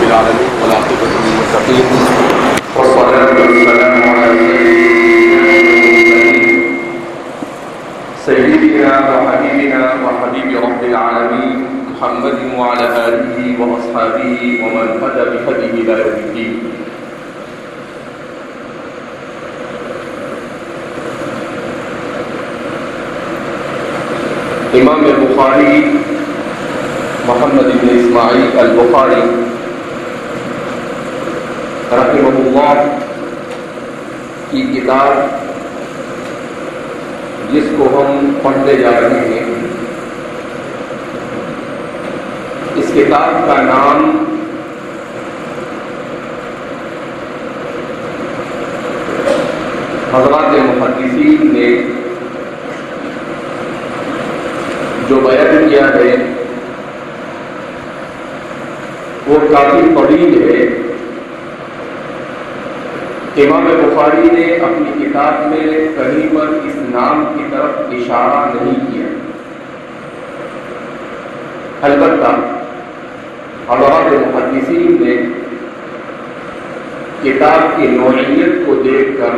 العالمين والعاقبة للمتقين والصلاة والسلام على سيدنا وحبيبنا وحبيب رب العالمين محمد وعلى آله وأصحابه ومن هدى بهديه إلى يوم الدين. امام بخاری محمد بن اسماعیل البخاری رحمہ اللہ کی کتاب جس کو ہم پڑھنے جا رہے ہیں، اس کتاب کا نام حضرات محدثین نے جو بیان کیا ہے وہ کافی طویل ہے۔ امام بخاری نے اپنی کتاب میں کہیں پر اس نام کی طرف اشارہ نہیں کیا، البتہ حضرات محدثین نے کتاب کی نوعیت کو دیکھ کر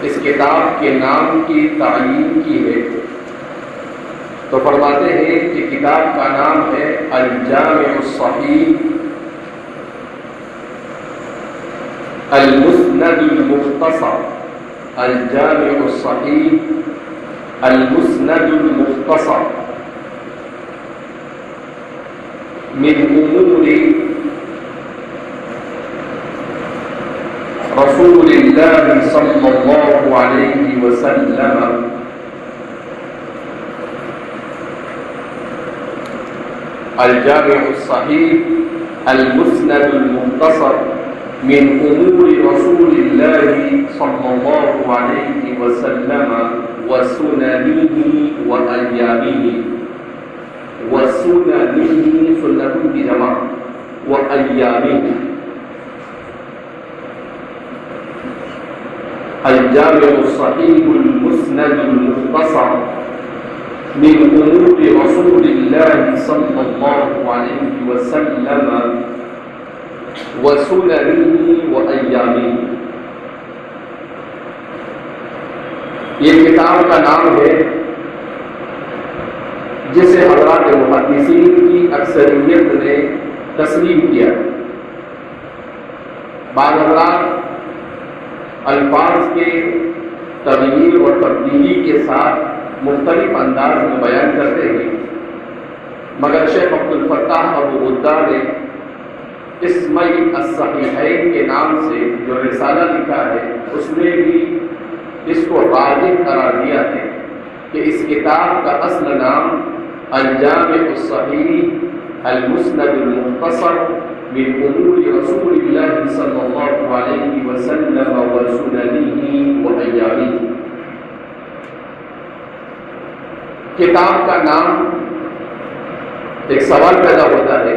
اس کتاب کے نام کی تعیین کی ہے، تو فرماتے ہیں کہ کتاب کا نام ہے الجامع الصحیح المسند المختصر، الجامع الصحیح المسند المختصر من امور رسول اللہ صلی اللہ علیہ وسلم الجامع الصحیح المسند المختصر من امور رسول اللہ صلی اللہ علیہ وسلم وسننه وأيامه، وسننه سنة بجمع وأيامه، الجامع الصحيح المسند المختصر من امور رسول اللہ صلی اللہ علیہ وسلم وسننه وأيامه۔ یہ کتاب کا نام ہے جسے حضرات محدثین کی اکثریت نے تسلیم کیا۔ بعض حضرات الفاظ کے تغییر اور تبدیلی کے ساتھ مختلف انداز میں بیان کرتے ہیں، مگر شیخ عبد الفتاح ابو غدہ نے اسمع الصحیحین کے نام سے جو رسالہ لکھا ہے اس میں بھی اس کو راجح قرار دیا ہے کہ اس کتاب کا اصل نام الجامع الصحیح المسند المختصر من امور رسول اللہ صلی اللہ علیہ وسلم وسننه وأيامه۔ کتاب کا نام ایک سوال پیدا ہوتا ہے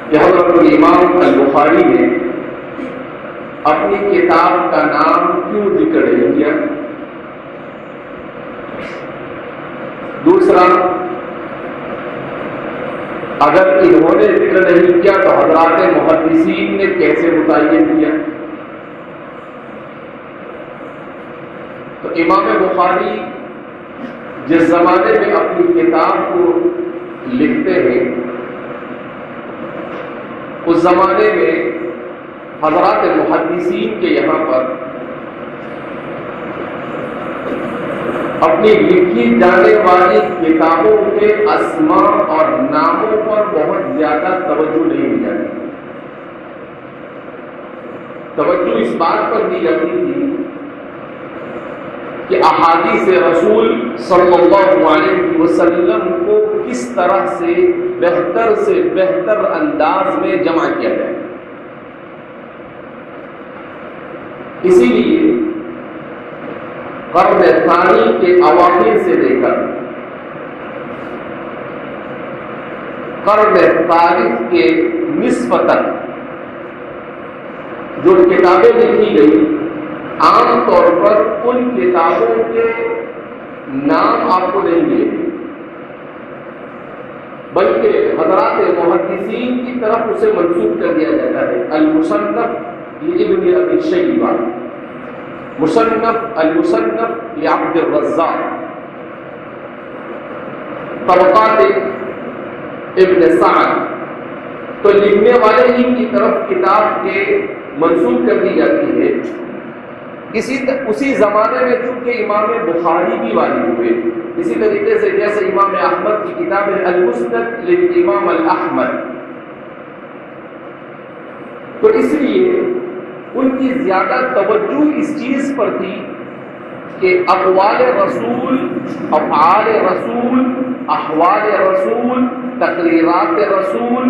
کہ حضرت الامام البخاری نے اپنی کتاب کا نام کیوں ذکر نہیں کیا؟ دوسرا، اگر انہوں نے ذکر نہیں کیا تو حضرات محدثین نے کیسے متعین کیا؟ تو امام بخاری جس زمانے میں اپنی کتاب کو لکھتے ہیں اس زمانے میں حضرات محدثین کے یہاں پر اپنی لکھی جانے والی کتابوں کے اسماء اور ناموں پر بہت زیادہ توجہ نہیں دی جاتی۔ توجہ اس بات پر دی جاتی تھی کہ احادیث رسول صلی اللہ علیہ وسلم کو کس طرح سے بہتر انداز میں جمع کیا جائے. اسی لیے قرن ثانی کے اواخر سے لے کر قرن ثالث کے نصف تک جو کتابیں لکھی گئی، عام طور پر ان کتابوں کے نام آپ کو نہیں ملے گے، بلکہ حضرات محدثین کی طرف اسے منسوب کر دیا جاتا ہے. المصنف لابن ابی شیبہ، المصنف لعبد الرزاق، طبقات ابن سعد. تو لکھنے والے ہی کی طرف کتاب کے منسوب کر دی جاتی ہے. اسی زمانے میں چونکہ امام بخاری بھی والد ہوئے، اسی طریقے سے جیسے امام احمد کی کتاب ہے المسند للامام الاحمد، تو اس لیے ان کی زیادہ توجہ اس چیز پر تھی کہ اقوال رسول، افعال رسول، احوال رسول، تقریرات رسول،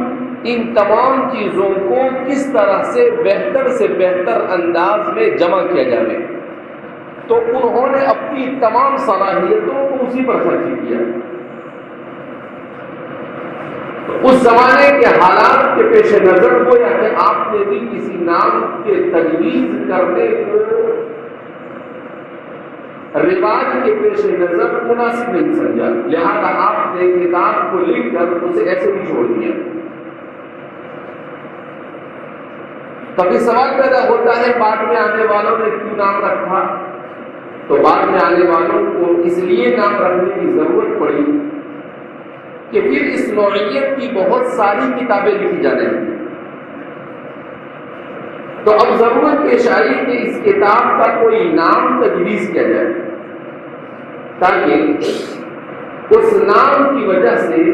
ان تمام چیزوں کو کس طرح سے بہتر انداز میں جمع کیا جائے. تو انہوں نے اپنی تمام صلاحیتوں کو اسی پر خرچ کیا. تو اس زمانے کے حالات کے پیش نظر گویا کہ آپ نے بھی کسی نام کے تجویز کرنے کو رواج کے پیش نظر مناسب نہیں سمجھا، لہذا آپ نے کتاب کو لکھ کر اسے ایسے ہی چھوڑ دیا. کبھی سوال پیدا ہوتا ہے بعد میں آنے والوں نے کیوں نام رکھا؟ تو بعد میں آنے والوں کو اس لیے نام رکھنے کی ضرورت پڑی کہ پھر اس نوعیت کی بہت ساری کتابیں لکھی جا رہی ہیں. تو اب ضرورت پیش آئی کہ اس کتاب کا کوئی نام تجویز کیا جائے تاکہ اس نام کی وجہ سے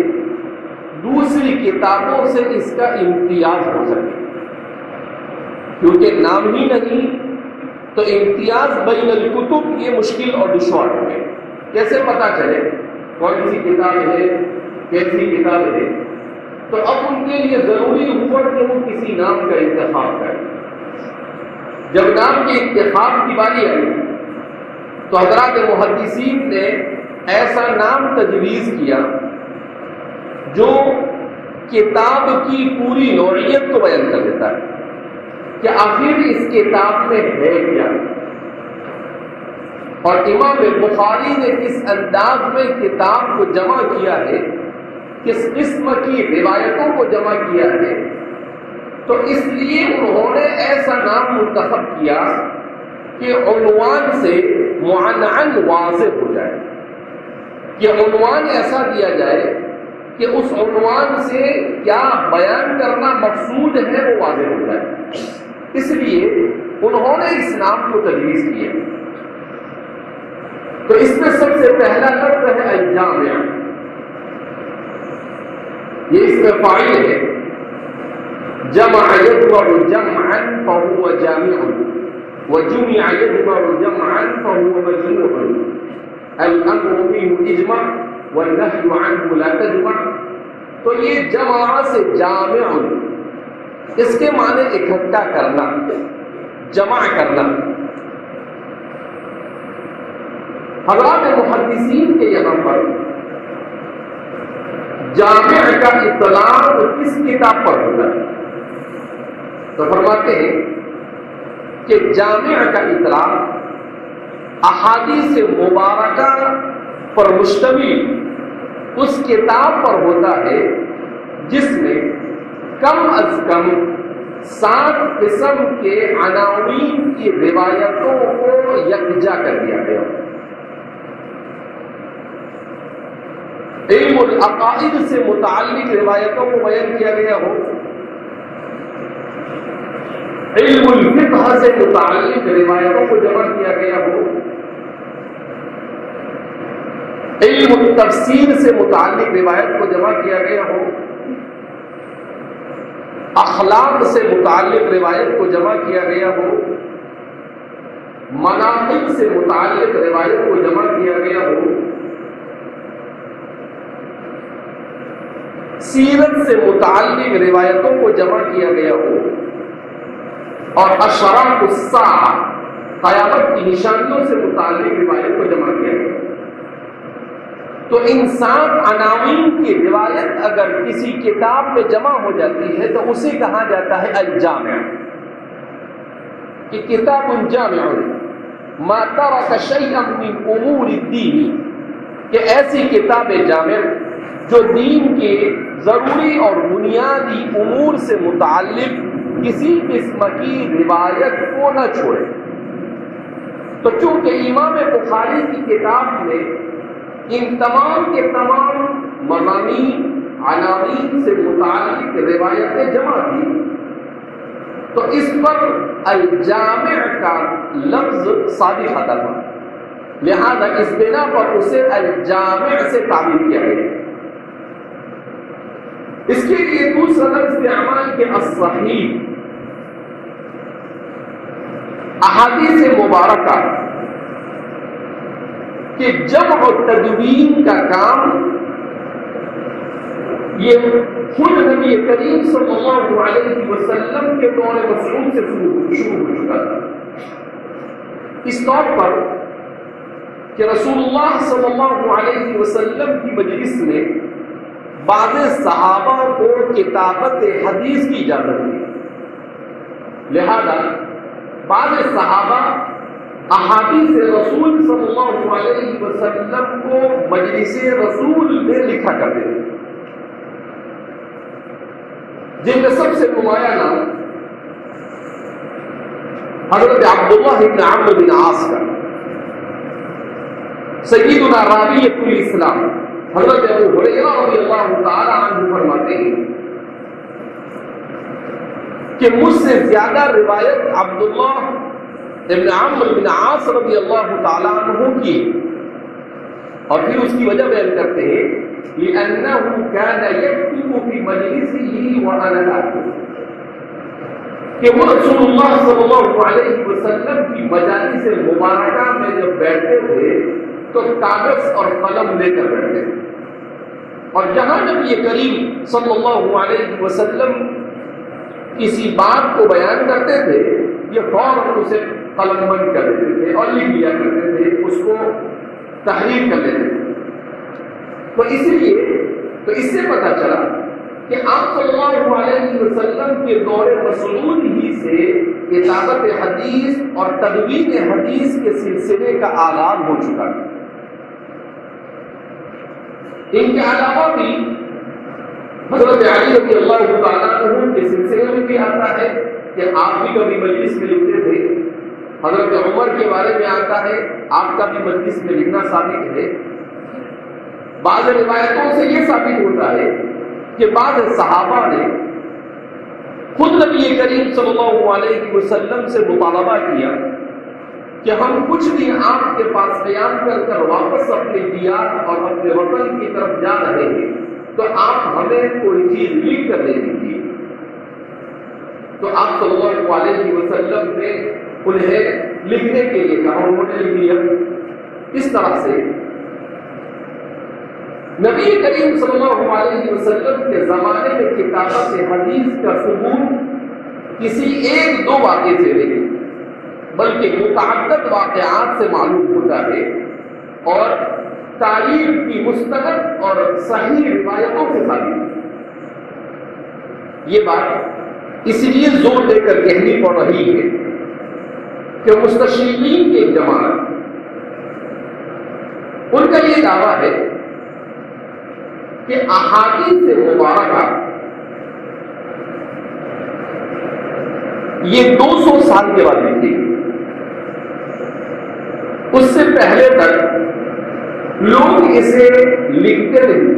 دوسری کتابوں سے اس کا امتیاز ہو سکے. کیونکہ نام ہی نہیں تو امتیاز بین الکتب یہ مشکل اور دشوار ہو گئے. کیسے پتا چلے کون سی کتاب ہے، کیسی کتاب ہے؟ تو اب ان کے لیے ضروری ہوا کہ وہ کسی نام کا انتخاب کریں. جب نام کے انتخاب کی باری آئی تو حضرات محدثین نے ایسا نام تجویز کیا جو کتاب کی پوری نوعیت کو بیان کر دیتا ہے کہ آخر اس کتاب میں ہے کیا. اور امام بخاری نے کس انداز میں کتاب کو جمع کیا ہے، کس قسم کی روایتوں کو جمع کیا ہے، تو اس لیے انہوں نے ایسا نام منتخب کیا کہ عنوان سے معنعن واضح ہو جائے، کہ عنوان ایسا دیا جائے کہ اس عنوان سے کیا بیان کرنا مقصود ہے وہ واضح ہو جائے. اس لیے انہوں نے اس نام کو تجویز کیا. تو اس میں سب سے پہلا لفظ ہے الجامع. یہ اس میں فاعل ہے. جمع يجمع جمعا فهو جامع وجمع يجمع جمعا فهو مجموع. الامر منه اجمع والنهي عنه لا تجمع. تو یہ جمع سے جامع، اس کے معنی اکٹھا کرنا، جمع کرنا. حضرات محدثین کے یہاں پر جامع کا اطلاق کس کتاب پر ہوتا ہے؟ تو فرماتے ہیں کہ جامع کا اطلاق احادیث مبارکہ پر مشتمل اس کتاب پر ہوتا ہے جس میں کم از کم 7 قسم کے عناوین کی روایتوں کو یکجا کر دیا گیا. علم العقائد سے متعلق روایتوں کو بیان کیا گیا ہو، علم الفقہ سے متعلق روایتوں کو جمع کیا گیا ہو، علم التفسیر سے متعلق روایت کو جمع کیا گیا ہو، اخلاق سے متعلق روایت کو جمع کیا گیا ہو، مناقب سے متعلق روایت کو جمع کیا گیا ہو، سیرت سے متعلق روایتوں کو جمع کیا گیا ہو اور اشراط الساعہ قیامت کی نشانیوں سے متعلق روایت کو جمع کیا گیا تو انسان عناوین کی روایت اگر کسی کتاب میں جمع ہو جاتی ہے تو اسے کہا جاتا ہے الجامع، کہ کتاب جامع ما ترک شیئا من امور الدین، کہ ایسی کتاب جامع جو دین کے ضروری اور بنیادی امور سے متعلق کسی قسم کی روایت کو نہ چھوڑے۔ تو چونکہ امام بخاری کی کتاب میں ان تمام کے تمام مضامین عناوین سے متعلق روایتیں جمع تھی تو اس پر الجامع کا لفظ صادق آتا تھا، لہذا اس بنا پر اسے الجامع سے تعبیر کیا گیا۔ اس کے لیے دوسرا لفظ استعمال کے الصحیح، احادیث مبارکہ کہ جمع و تدوین کا کام یہ خود نبی کریم صلی اللہ علیہ وسلم کے دور مسعود سے شروع ہو چکا تھا، اس طور پر کہ رسول اللہ صلی اللہ علیہ وسلم کی مجلس میں بعض صحابہ کو کتابت حدیث کی اجازت دی، لہذا بعض صحابہ احادیث رسول صلی اللہ علیہ وسلم کو مجلس رسول میں لکھا کرتے تھے، جن میں سب سے نمایاں نام حضرت عبداللہ بن عمرو بن عاص کا، سیدنا راویۃ الاسلام حضرت ابو ہریرہ رضی اللہ تعالی عنہ فرماتے ہیں کہ مجھ سے زیادہ روایت عبداللہ ابن عمرو بن عاص رضی اللہ تعالی عنہ کی، اور پھر اس کی وجہ بیان کرتے ہیں لأنه كان يكتب في مجلسه وأنا أكتب، کہ وہ رسول اللہ صلی اللہ علیہ وسلم کی مجالس مبارکہ میں جب بیٹھتے تھے تو کاغذ اور قلم لے کر بیٹھتے تھے، اور جہاں نبی کریم صلی اللہ علیہ وسلم کسی بات کو بیان کرتے تھے یہ فوراً اسے قلم بند کر دیتے تھے اور لکھ لیا کرتے تھے، اس کو تحریر کر لیتے تھے۔ تو اس سے پتہ چلا کہ آپ صلی اللہ علیہ وسلم کے دور مسعود ہی سے کتابت حدیث اور تدوین حدیث کے سلسلے کا آغاز ہو چکا ہے۔ ان کے علاوہ بھی حضرت علی رضی اللہ تعالیٰ عنہ کے سلسلے میں بھی آتا ہے کہ آپ بھی کبھی مجلس میں لکھتے تھے، حضرت عمر کے بارے میں آتا ہے آپ کا بھی مجلس میں لکھنا ثابت ہے۔ بعض روایتوں سے یہ ثابت ہوتا ہے کہ بعض صحابہ نے خود نبی کریم صلی اللہ علیہ وسلم سے مطالبہ کیا کہ ہم کچھ دن آپ کے پاس قیام کر کر واپس اپنے دیار اور اپنے وطن کی طرف جا رہے ہیں تو آپ ہمیں کوئی چیز لکھ کر دے دیجیے۔ تو آپ صلی اللہ علیہ وسلم نے انہیں لکھنے کے لیے کہا، انہوں نے لکھ لیا۔ اس طرح سے نبی کریم صلی اللہ علیہ وسلم کے زمانے میں کتابت حدیث کا ثبوت کسی ایک دو واقعے سے نہیں بلکہ متعدد واقعات سے معلوم ہوتا ہے، اور تاریخ کی مستند اور صحیح روایتوں سے ثابت۔ یہ بات اس لیے زور دے کر کہنی پڑ رہی ہے کہ مستشرقین کی جماعت ان کا یہ دعویٰ ہے کہ احادیث مبارکہ یہ 200 سال کے بعد لکھی، اس سے پہلے تک لوگ اسے لکھتے نہیں،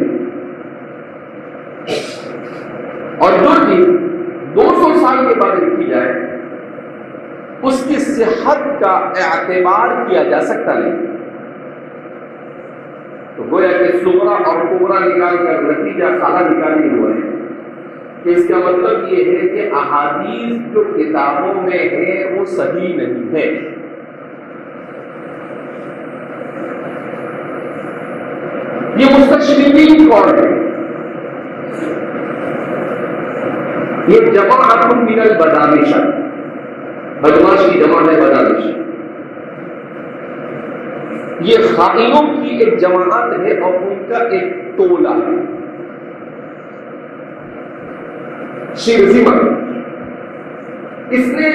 اور جو چیز 200 سال کے بعد لکھی جائے اس کی صحت کا اعتبار کیا جا سکتا نہیں۔ تو گویا کہ صغرا اور کبرا نکال کر نتیجہ سارا نکالی ہوا ہے کہ اس کا مطلب یہ ہے کہ احادیث جو کتابوں میں ہے وہ صحیح نہیں ہے۔ یہ مستشرقین کون ہے؟ یہ جماعت من البدامش، بدماش کی جمع ہے بدامش، یہ خائنوں کی ایک جماعت ہے اور ان کا ایک ٹولہ ہے۔ شیرزیمر اس نے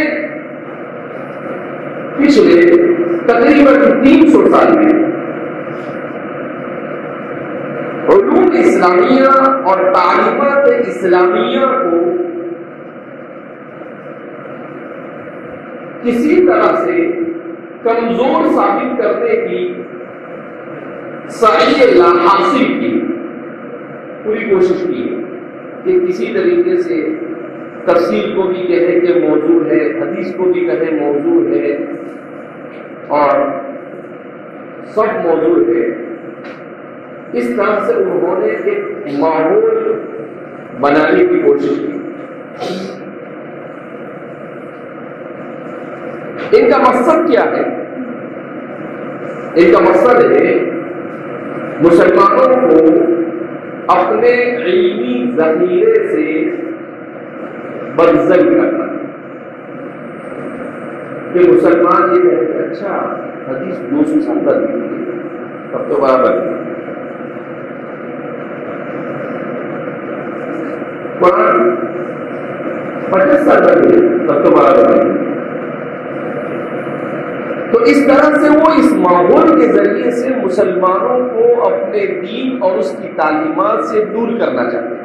پچھلے تقریباً 300 سال میں علوم اسلامیہ اور تعلیمات اسلامیہ کو کسی طرح سے کمزور ثابت کرنے کی سعی لا حاصل کی پوری کوشش کی کہ کسی طریقے سے تفسیر کو بھی کہے کہ موضوع ہے، حدیث کو بھی کہے موضوع ہے، اور سب موضوع ہے۔ اس طرح سے انہوں نے ایک ماحول بنانے کی کوشش کی۔ ان کا مقصد کیا ہے؟ ان کا مقصد ہے مسلمانوں کو اپنے علمی ذخیرے سے منزل کرنا، کہ مسلمان یہ کہتے ہیں اچھا حدیث 200 سال بعد تب تو برابر ہے، قرآن 50 سال بعد تب تو برابر ہے۔ تو اس طرح سے وہ اس ماحول کے ذریعے سے مسلمانوں کو اپنے دین اور اس کی تعلیمات سے دور کرنا چاہتے ہیں۔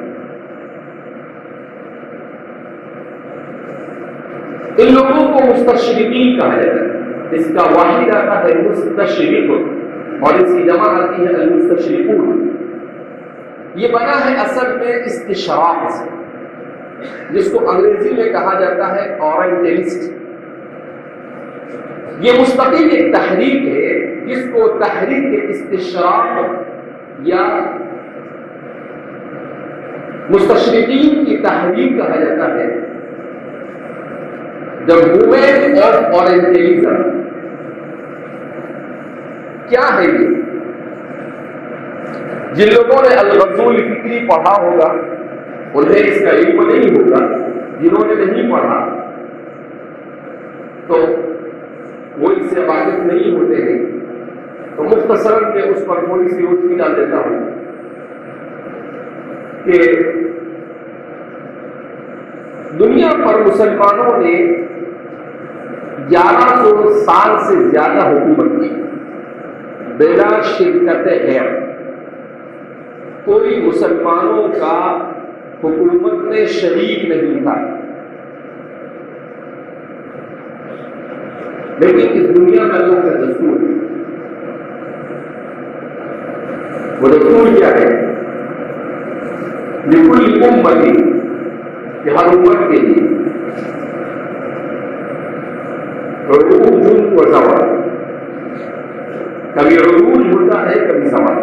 ان لوگوں کو مستشرقین کہا جاتا ہے، اس کا واحد آتا ہے مستشرق اور اس کی جمع آتی ہے المستشرقون۔ یہ بنا ہے اصل میں استشراق سے، جس کو انگریزی میں کہا جاتا ہے اورینٹلسٹ۔ یہ مستقل ایک تحریک ہے جس کو تحریک استشراق یا مستشرقین کی تحریک کہا جاتا ہے۔ The movement of Orientalism کیا ہے یہ؟ جن لوگوں نے الغزو الفکری پڑھا ہوگا انہیں اس کا علم نہیں ہوگا، جنہوں نے نہیں پڑھا تو وہ اس سے واقف نہیں ہوتے ہیں۔ تو مختصراً میں اس پر تھوڑی سی روشنی ڈال دیتا ہوں کہ دنیا پر مسلمانوں نے 1100 سال سے زیادہ حکومت کی بلا شرکت غیر۔ کوئی مسلمانوں کا حکومت میں شریک نہیں تھا، لیکن اس دنیا میں اللہ کا دستور ہے۔ وہ دستور کیا ہے؟ لکل امت، کہ ہر امت کے لیے عروج و زوال، کبھی عروج ہوتا ہے کبھی زوال۔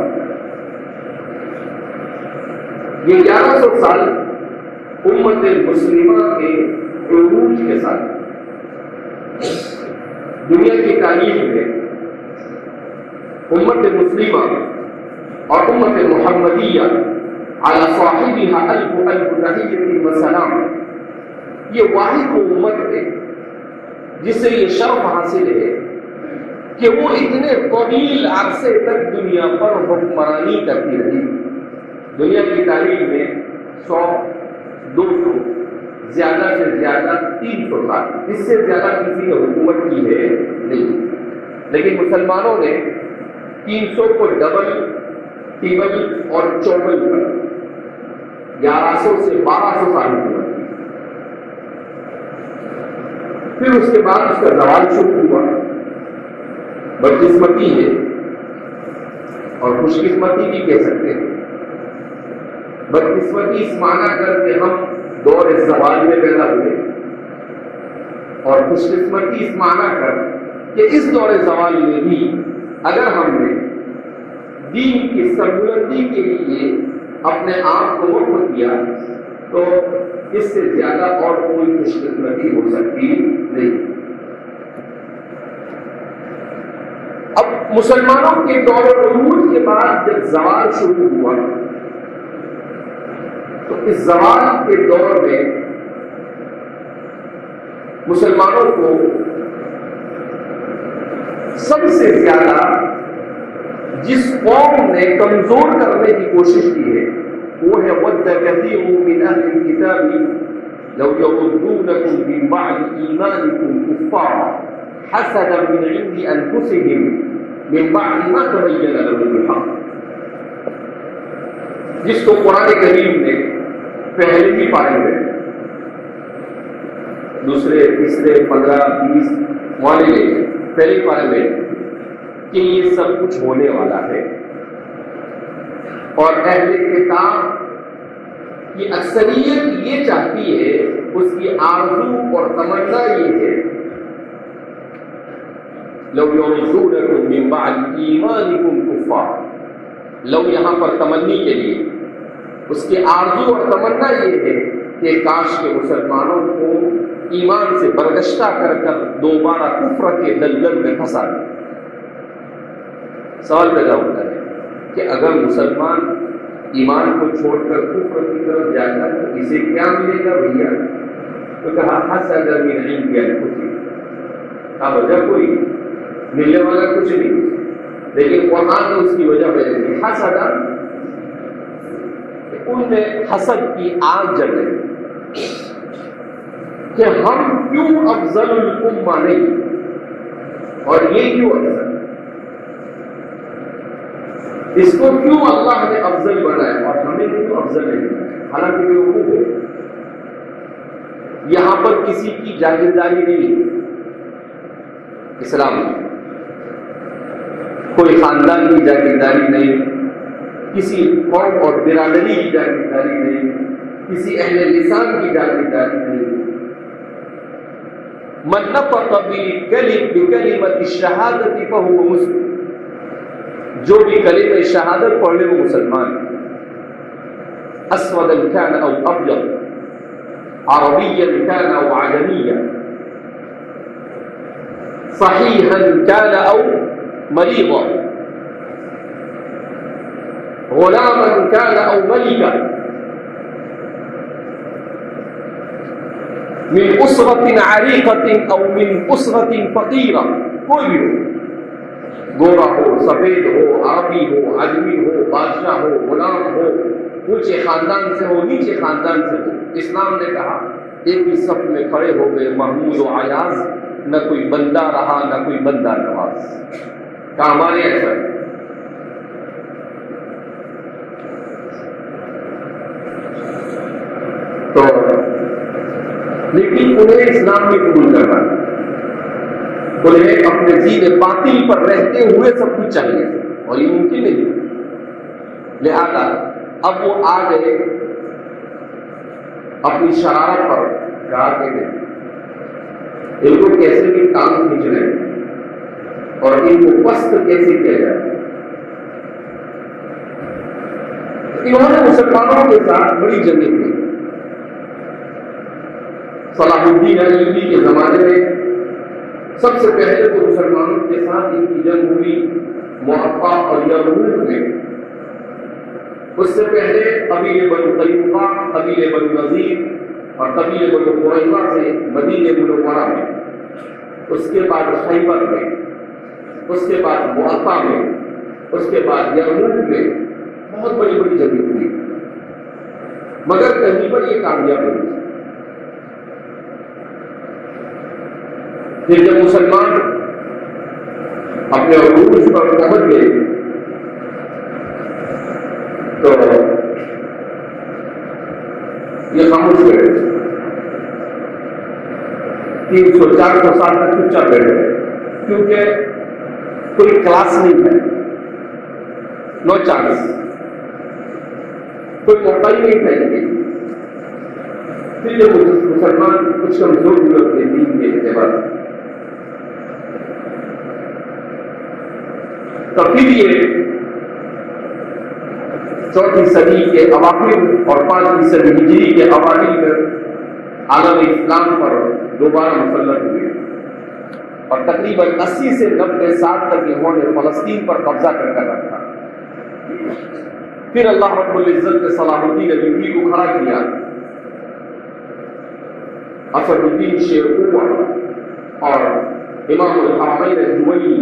یہ 1100 سال امت مسلمہ کے عروج کے ساتھ دنیا کی تاریخ میں امت مسلمہ اور امت محمدیہ علی صاحبها الف تحیۃ و سلام، یہ واحد وہ امت ہے جس سے یہ شرف حاصل ہے کہ وہ اتنے طویل عرصے تک دنیا پر حکمرانی کرتی رہی۔ دنیا کی تاریخ میں 100 200 زیادہ سے زیادہ 300 سال، اس سے زیادہ کسی نے حکومت کی ہے نہیں، لیکن مسلمانوں نے 300 کو ڈبل ٹیبل اور چوبل کر 1100 سے 1200 سال حکومت کی۔ پھر اس کے بعد اس کا زوال شروع ہوا۔ بدقسمتی ہے اور خوش قسمتی بھی کہہ سکتے ہیں۔ بدقسمتی اس معنی کر کے ہم دور زوال میں پیدا ہوئے، اور خوش قسمتی اس معنی کر کہ اس دور زوال میں بھی اگر ہم نے دین کی سربلندی کے لیے اپنے آپ کو وقف کیا تو اس سے زیادہ اور کوئی خوش قسمتی ہو سکتی نہیں۔ اب مسلمانوں کے دور عروج کے بعد جب زوال شروع ہوا تو اس زوال کے دور میں مسلمانوں کو سب سے زیادہ جس قوم نے کمزور کرنے کی کوشش کی ہے وہ ہے وَدَّ كَثِيرٌ مِّنْ أَهْلِ الْكِتَابِ لَوْ يَرُدُّونَكُمْ مِنْ بَعْدِ إِيمَانِكُمْ كُفَّارًا حَسَدًا مِّنْ عِندِ أَنفُسِهِمْ مِنْ بَعْدِ مَا تَبَيَّنَ لَهُمُ الْحَقُّ، جس کو قرآن کریم نے پہلے ہی پائے ہوئے دوسرے تیسرے 15 20 والے پہلے پائے ہوئے کہ یہ سب کچھ ہونے والا ہے، اور اہل کتاب کی اکثریت یہ چاہتی ہے، اس کی آرزو اور تمنا یہ ہے لو یرزونکم من بعد ایمانکم کفارا، لو یہاں پر تمنی کے لیے اس کی آرزو اور تمنا یہ ہے کہ کاش کے مسلمانوں کو ایمان سے برگشتہ کر کر دوبارہ کفر کے دلدل میں پھنسا دیں۔ سوال پیدا ہوتا ہے کہ اگر مسلمان ایمان کو چھوڑ کر کفر کی طرف جائے گا تو اسے کیا ملے گا بھیا؟ تو کہا حسد من عند انفسہم، اب وجہ کوئی ملنے والا کچھ نہیں، لیکن قرآن نے اس کی وجہ بیان کی، حسد، ان میں حسد کی آگ جل رہی کہ ہم کیوں افضل الامہ نہیں، اور یہ کیوں افضل، اس کو کیوں اللہ نے افضل بنایا اور ہمیں کیوں افضل نہیں بنایا؟ حالانکہ بیوقوف ہے، یہاں پر کسی کی جاگیرداری نہیں اسلام میں، کوئی خاندان کی جاگیرداری نہیں، کسی قوم اور برادری کی جاگیرداری نہیں، کسی اہل لسان کی جاگیرداری نہیں۔ من نطق بکلمۃ الشہادۃ فہو مسلم، جو بھی کلمہ شہادت پڑھ لے وہ مسلمان، اسود کان او ابیض، عربیا کان او عجمیا، صحیحا کان او مریضا، غلاما کان او ملکا، من اسرة عریقة او من اسرة فقیرہ، کوئی بھی ہو، گورا ہو، سفید ہو، عربی ہو، عجمی ہو، بادشاہ ہو، غلام ہو، اونچے خاندان سے ہو، نیچے خاندان سے ہو، اسلام نے کہا ایک ہی صف میں کھڑے ہو گئے محمود و عیاض، نہ کوئی بندہ رہا نہ کوئی بندہ نواز، کہا ہمارے ایسا ہے۔ تو لیکن انہیں اسلام میں قبول کرنا، انہیں اپنے دین باطل پر رہتے ہوئے سب کچھ چاہیے، اور یہ ممکن نہیں، لہذا اب وہ آ گئے اپنی شرارت پر، کہا کہ ان کو کیسے بھی ٹانگ کھینچ رہے اور ان کو پست کیسے کیا جائے۔ انہوں نے مسلمانوں کے ساتھ بڑی جنگیں کی۔ صلاح الدین ایوبی کے زمانے میں سب سے پہلے تو مسلمانوں کے ساتھ ان کی جنگ ہوئی محطہ اور یرموک میں، اس سے پہلے قبیلے بنو قینقاع، قبیلے بنو نذیر اور قبیلے بنو قریظہ سے مدینہ منورہ میں، اس کے بعد خیبر میں، اس کے بعد محطہ میں، اس کے بعد یرموک میں بہت بڑی بڑی جنگیں ہوئی، مگر کہیں پر یہ کامیاب نہیں۔ پھر جب مسلمان اپنے عروج پر پہنچ گئے تو یہ خاموش ہوئے، 300-400 سال تک چپ چاپ بیٹھے، کیونکہ کوئی کلاس نہیں ہے، نو چانس، کوئی موقع ہی نہیں تھا۔ پھر جب مسلمان کچھ کمزور ہوئے اپنے دین کے اعتبار سے، تو پھر یہ 4ویں صدی کے اواخر اور 5ویں صدی ہجری کے اوائل میں عالم اسلام پر دوبارہ مسلط ہوئے، اور تقریباً 80 سے 90 سال تک انہوں نے فلسطین پر قبضہ کر کر رکھا۔ پھر اللہ رب العزت نے صلاح الدین ایوبی کو کھڑا کیا، اسدالدین شیرکوہ اور امام الحرمین الجوینی،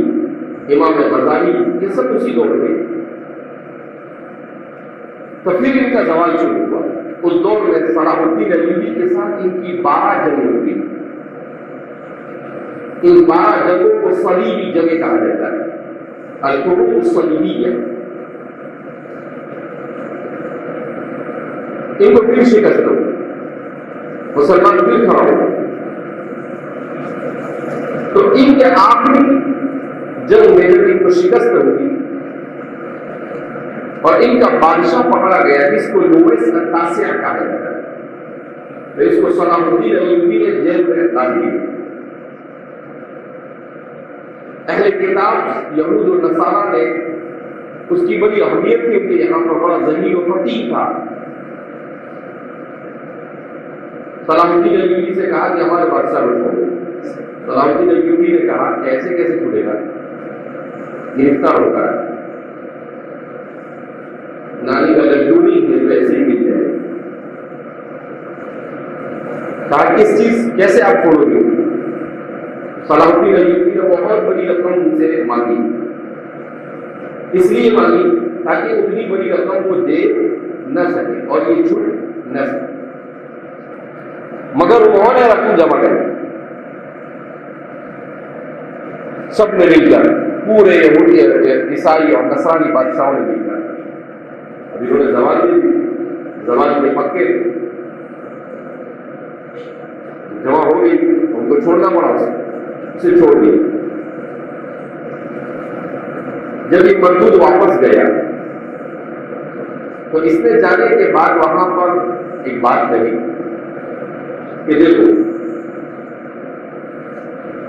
امام غزالی، یہ سب اسی دور میں. تو پھر ان کا زوال شروع ہوا. اس دور میں صلاح الدین ایوبی کے ساتھ ان کی 12 جنگیں ہوئی. ان 12 جنگوں کو صلیبی جنگیں کہا جاتا ہے، الحروب الصلیبیہ. ان کو پھر شکست ہو، مسلمان پھر کھڑا ہو. تو ان کے آخری جنگ میں جب ان کو شکست ہوگی اور ان کا بادشاہ پکڑا گیا جس کو لوئس التاسع کہا جاتا ہے، تو اس کو صلاح الدین ایوبی نے جیل میں ڈال دیا. اہل کتاب یہود و نصارہ نے اس کی بڑی اہمیت تھی کہ یہاں پر بڑا ذہین و فقیہ تھا. صلاح الدین ایوبی سے کہا کہ ہمارے بادشاہ کو چھوڑو. صلاح الدین ایوبی نے کہا ایسے کیسے چھوڑے گا، گرفتار ہو کر نانی کا لڈو نہیں ہے ویسے ہی مل جائے. کہا کس چیز کیسے آپ چھوڑو گے؟ صلاح الدین ایوبی نے بہت بڑی رقم ان سے مانگی. اس لیے مانگی تاکہ اتنی بڑی رقم کو دے نہ سکے اور یہ چھوٹ نہ سکے. مگر انہوں نے رقم جمع کری سب نے مل کر، پورے یہودی عیسائی اور نصرانی بادشاہوں نے مل کر. ابھی انہوں نے زبان دے دی، زبان میں پکے جمع ہو گئی، ان کو چھوڑنا پڑا، اسے چھوڑ دیا. جب یہ مردود واپس گیا تو اس نے جانے کے بعد وہاں پر ایک بات کہی کہ دیکھو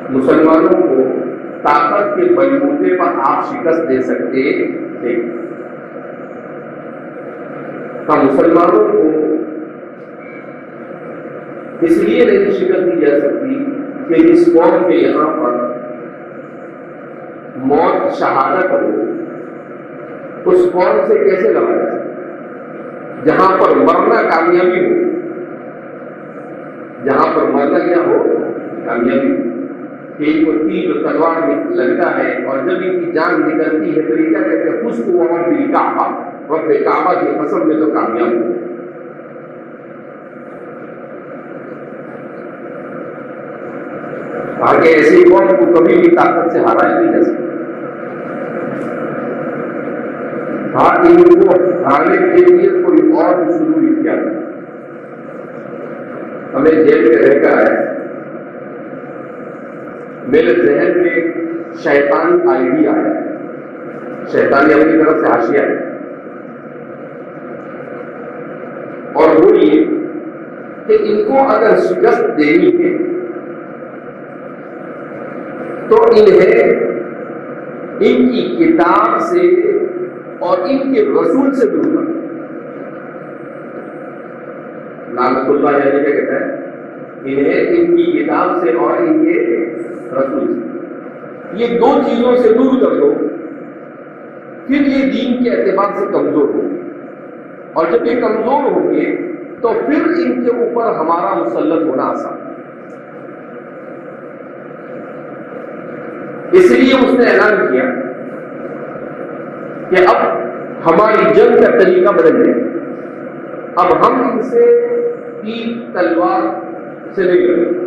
مسلمانوں کو طاقت کے بلبوتے پر آپ شکست دے سکتے تھے، مسلمانوں کو اس لیے نہیں شکست دی جا سکتی کہ جس قوم کے یہاں پر موت شہادت ہو اس قوم سے کیسے لڑا جا سکتا. جہاں پر مرنا کامیابی ہو، جہاں پر مرنا کیا ہو کامیابی ہو. کہ ان کو تیر و تلوار لگتا ہے اور جب ان کی جان نکلتی ہے تو یہ کیا کہتے ہیں، خشک و رب الکعبہ، رب کعبہ کی قسم میں تو کامیاب ہو. آگے ایسی قوم کو کبھی بھی طاقت سے ہرا نہیں جا سکتا. ان کو ہرانے کے لیے کوئی اور اصول اختیار نہیں. ہمیں جیل میں رہ کر ہے، میرے ذہن میں شیطان آئیڈیا ہے، شیطان اپنی طرف سے حاشیہ ہے، اور وہ یہ کہ ان کو اگر شکست دینی ہے تو انہیں ان کی کتاب سے اور ان کے رسول سے دور کرنا. لعنت اللہ علیہ کیا کہتا ہے، انہیں ان کی کتاب سے اور ان کے رسول سے، یہ دو چیزوں سے دور کر دو، پھر یہ دین کے اعتبار سے کمزور ہوگی. اور جب یہ کمزور ہوں گے تو پھر ان کے اوپر ہمارا مسلط ہونا آسان. اس لیے اس نے اعلان کیا کہ اب ہماری جنگ کا طریقہ بدل جائے. اب ہم ان سے تیر تلوار سے نہیں لڑیں گے،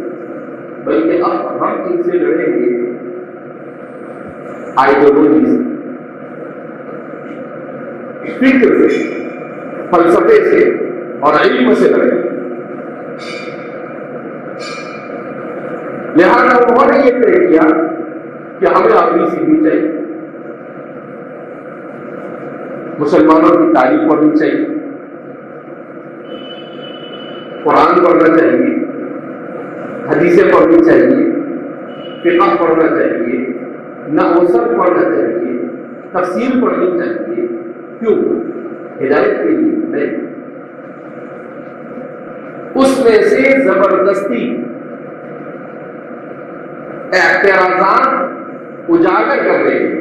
بلکہ اب ہم ان سے لڑیں گے آئیڈیالوجی سے، فکر سے، فلسفے سے اور علم سے لڑیں گے. لہذا انہوں نے یہ طے کیا کہ ہمیں آدمی سیکھنی چاہیے، مسلمانوں کی تعلیم پڑھنی چاہیے، قرآن پڑھنا چاہیے، حدیثیں پڑھنی چاہیے، فقہ پڑھنا چاہیے، نحوست پڑھنا چاہیے، تفسیر پڑھنی چاہیے. کیوں؟ ہدایت کے لیے نہیں. اس میں سے زبردستی اعتراضات اجاگر کر رہے ہیں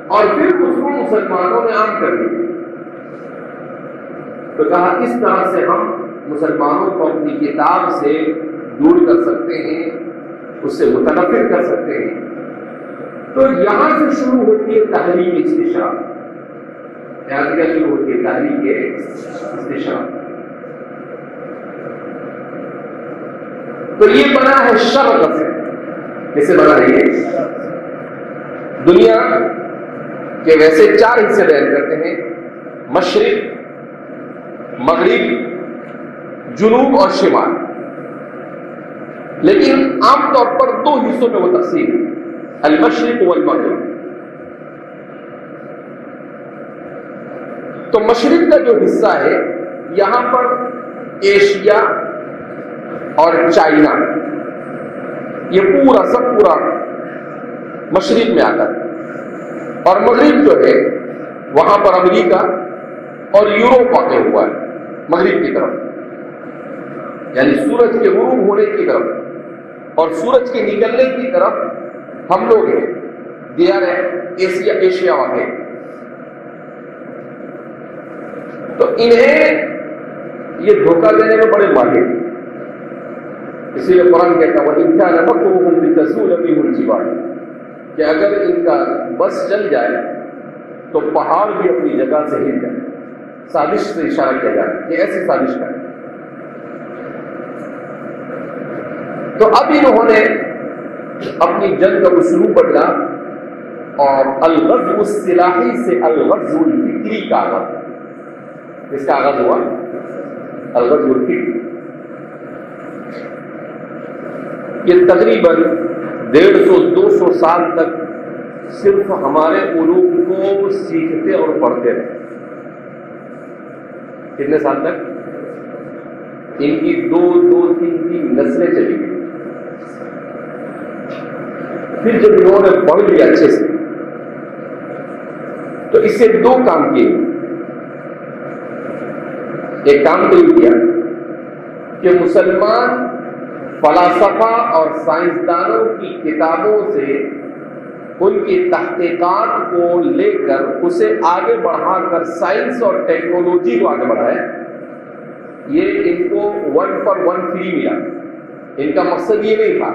اور پھر اس کو مسلمانوں میں عام کر دیں. تو کہا اس طرح سے ہم مسلمانوں کو اپنی کتاب سے دور کر سکتے ہیں، اس سے متنفر کر سکتے ہیں. تو یہاں سے شروع ہوتی ہے تحریک استشراق. یہاں سے کیا شروع ہوتی ہے؟ تحریک استشراق. تو یہ بنا ہے شرق سے. کیسے بنا ہے یہ؟ دنیا کے ویسے 4 حصے بیان کرتے ہیں: مشرق، مغرب، جنوب اور شمال. لیکن عام طور پر 2 حصوں میں وہ تقسیم ہے: المشرق والمغرب. تو مشرق کا جو حصہ ہے یہاں پر ایشیا اور چائنا، یہ پورا سب پورا مشرق میں آتا ہے. اور مغرب جو ہے وہاں پر امریکہ اور یوروپ واقع ہوا ہے مغرب کی طرف، یعنی سورج کے غروب ہونے کی طرف اور سورج کے نکلنے کی طرف ہم لوگ ہیں. دیار ہے ایشیا واقع. تو انہیں یہ دھوکہ دینے میں بڑے ماہر ہیں. اسی لیے قرآن کہتا ہے وَإِنْ كَانَ مَكْرُهُمْ لِتَزُولَ مِنْهُ الْجِبَالُ، کہ اگر ان کا بس چل جائے تو پہاڑ بھی اپنی جگہ سے ہل جائے. سازش سے اشارہ کیا جائے کہ ایسی سازش کریں. تو اب انہوں نے اپنی جنگ کا اسلوب بدلا اور الغزو السلاحی سے الغزو الفکری کا آغاز. اس کا آغاز ہوا الغزو الفکری. یہ تقریباً 150-200 سال تک صرف ہمارے علوم کو سیکھتے اور پڑھتے رہے. کتنے سال تک؟ ان کی 2-3 نسلیں چلی گئی. پھر جب انہوں نے پڑھ لیا اچھے سے تو اس سے 2 کام کیے. ایک کام تو یہ کیا کہ مسلمان فلاسفہ اور سائنسدانوں کی کتابوں سے ان کی تحقیقات کو لے کر اسے آگے بڑھا کر سائنس اور ٹیکنالوجی کو آگے بڑھائے. یہ ان کو 1 for 1 فری ملا. ان کا مقصد یہ نہیں تھا.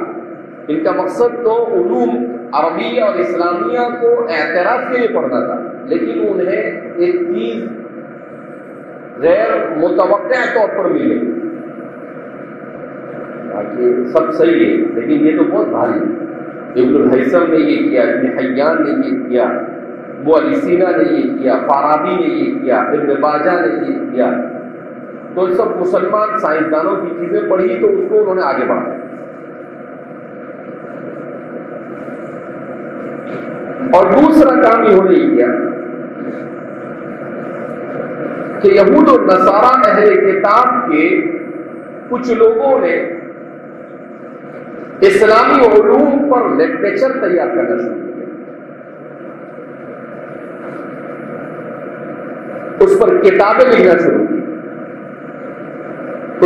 ان کا مقصد تو علوم عربیہ اور اسلامیہ کو اعتراف کے لیے پڑھنا تھا، لیکن انہیں ایک چیز غیر متوقع طور پر مل گئی. سب صحیح ہے لیکن یہ تو بہت بھاری ہے. ابن الہیثم نے یہ کیا، ابن حیان نے یہ کیا، ابو علی سینا نے یہ کیا، فارابی نے یہ کیا، ابن باجہ نے یہ کیا. تو سب مسلمان سائنسدانوں کی چیزیں پڑھی تو اس کو انہوں نے آگے بڑھایا. اور دوسرا کام انہوں نے یہ کیا کہ یہود و نصارہ اہل کتاب کے کچھ لوگوں نے اسلامی علوم پر لٹریچر تیار کرنا شروع کیا. اس پر کتابیں لکھنا شروع کی.